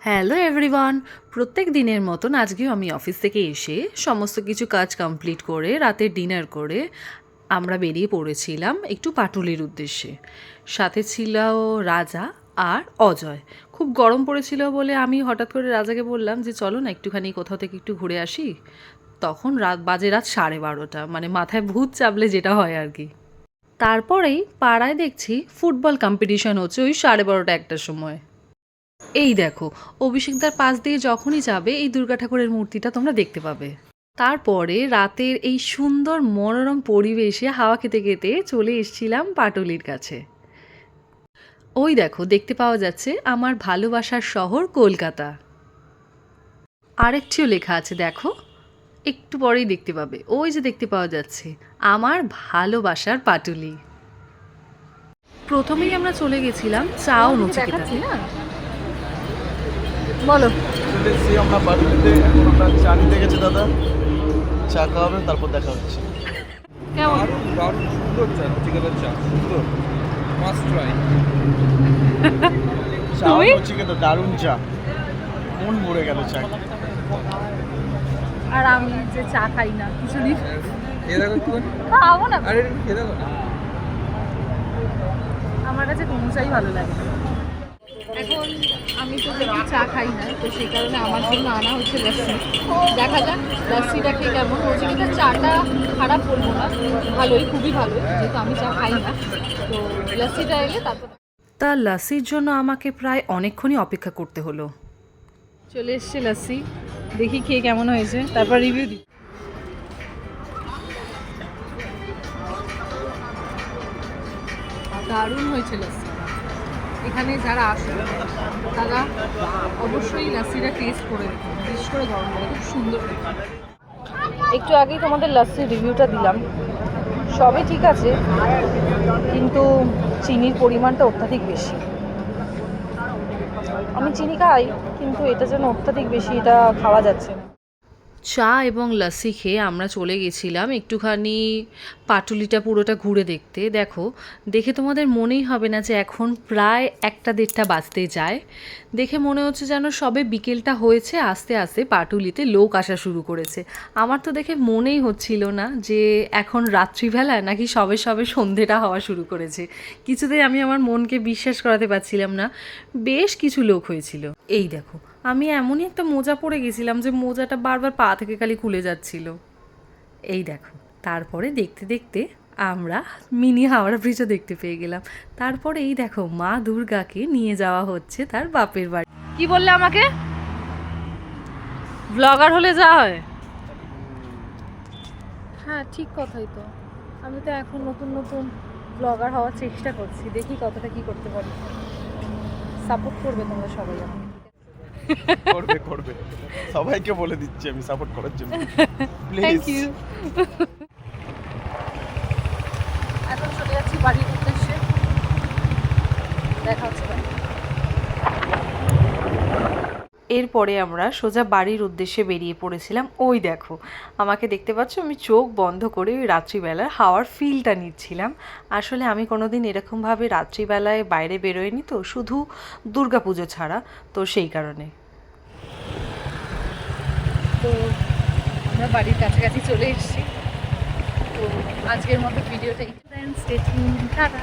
Hello everyone, প্রত্যেক দিনের মতন আজকেও আমি অফিস থেকে এসে সমস্ত কিছু কাজ কমপ্লিট করে রাতের ডিনার করে আমরা বেরিয়ে পড়েছিলাম একটু পাটুলির উদ্দেশ্যে। সাথে ছিল রাজা আর অজয়। খুব গরম পড়েছিল বলে আমি হঠাৎ করে রাজাকে বললাম যে চলো না একটুখানি কোথাও থেকে একটু ঘুরে আসি। তখন রাত 12:30, মানে মাথায় ভূত চাপলে যেটা হয় আর কি। তারপরেই পাড়ায় দেখছি ফুটবল কম্পিটিশন হচ্ছে ওই 12:30-1টার সময়। এই দেখো, অভিষেকদার পাশ দিয়ে যখনই যাবে এই দুর্গা ঠাকুরের মূর্তিটা তোমরা দেখতে পাবে। তারপরে রাতের এই সুন্দর মনোরম পরিবেশে হাওয়া খেতে খেতে চলে এসেছিলাম পাটুলির কাছে। ওই দেখো, দেখতে পাওয়া যাচ্ছে আমার ভালোবাসার শহর কলকাতা। আরেকটিও লেখা আছে দেখো, একটু পরেই দেখতে পাবে, ওই যে দেখতে পাওয়া যাচ্ছে আমার ভালোবাসার পাটুলি। প্রথমেই আমরা চলে গেছিলাম চা ও নচিকেতা। বলো। চলে এসেছি আমরা পাটুলিতে। এখন আমরা চা নিতে গেছি দাদা, চা খাওয়াবেন, তারপর দেখা হচ্ছে। কেমন? দারুণ সুন্দর চা, নচিকেতার চা সুন্দর, মাস্ট ট্রাই। চা নচিকেতা দারুণ চা, মন ভরে গেল চা। আর আমি যে চা খাই না কিছু দিন খেয়ে দেখো একটু, খাবো না। আরে একটু খেয়ে দেখো না। আমার কাছে কোনো চাই ভালো লাগে না। এখন আমি তো দেখি চা খাই না, তো সেই কারণে আমার জন্য আনা হচ্ছে লস্যি। দেখা যাক লস্যিটা খেয়ে কেমন। বলছি কিন্তু চাটা খারাপ বলবো না, ভালোই, খুবই ভালো, যেহেতু আমি চা খাই না। তো লস্যিটা এলে তারপর। তা লস্যির জন্য আমাকে প্রায় অনেকক্ষণই অপেক্ষা করতে হলো। চলে এসছে লস্যি, দেখি খেয়ে কেমন হয়েছে, তারপর রিভিউ দিই। দারুণ হয়েছে লস্যি। এখানে যারা আসে তারা অবশ্যই লস্যিটা টেস্ট করে দেখুন, বিশেষ করে গরমকালে খুব সুন্দর। একটু আগেই তোমাদের লস্যির রিভিউটা দিলাম, সবই ঠিক আছে, কিন্তু চিনির পরিমাণটা অত্যাধিক বেশি। আমি চিনি খাই, কিন্তু এটা যেন অত্যাধিক বেশি, এটা খাওয়া যাচ্ছে না। চা এবং লস্যি খেয়ে আমরা চলে গেছিলাম একটুখানি পাটুলিটা পুরোটা ঘুরে দেখতে। দেখো, দেখে তোমাদের মনেই হবে না যে এখন প্রায় 1টা-1:30 বাজতে যায়। দেখে মনে হচ্ছে যেন সবে বিকেলটা হয়েছে, আস্তে আস্তে পাটুলিতে লোক আসা শুরু করেছে। আমার তো দেখে মনেই হচ্ছিল না যে এখন রাত্রিবেলায় নাকি সবে সবে সন্ধেটা হওয়া শুরু করেছে। কিছুতেই আমি আমার মনকে বিশ্বাস করাতে পারছিলাম না। বেশ কিছু লোক হয়েছিল। এই দেখো, আমি এমনই একটা মোজা পরে গেছিলাম যে মোজাটা বারবার পা থেকে খালি খুলে যাচ্ছিল। এই দেখো, তারপরে দেখতে দেখতে আমরা মিনি হাওড়া ব্রিজও দেখতে পেয়ে গেলাম। তারপরে এই দেখো, মা দুর্গাকে নিয়ে যাওয়া হচ্ছে তার বাপের বাড়ি। কি বললে আমাকে? ব্লগার হলে যা হয়। হ্যাঁ, ঠিক কথাই তো। আমি তো এখন নতুন নতুন ব্লগার হওয়ার চেষ্টা করছি, দেখি কতটা কি করতে পারি। সাপোর্ট করবে তোমরা সবাই আমাকে। করবে করবে, সবাইকে বলে দিচ্ছি আমি সাপোর্ট করার জন্য। Thank you. এখন চলে যাচ্ছি বাড়ির উদ্দেশ্যে, দেখা হচ্ছে। এরপরে আমরা সোজা বাড়ির উদ্দেশ্যে বেরিয়ে পড়েছিলাম। ওই দেখো, আমাকে দেখতে পাচ্ছ, আমি চোখ বন্ধ করে ওই রাত্রিবেলার হাওয়ার ফিলটা নিচ্ছিলাম। আসলে আমি কোনোদিন এরকমভাবে রাত্রিবেলায় বাইরে বেরোইনি তো, শুধু দুর্গাপুজো ছাড়া, তো সেই কারণে। তো আমরা বাড়ির কাছাকাছি চলে এসেছি। তো আজকের মতো ভিডিওটা একটু দেন, স্টে টিউনড, টাটা।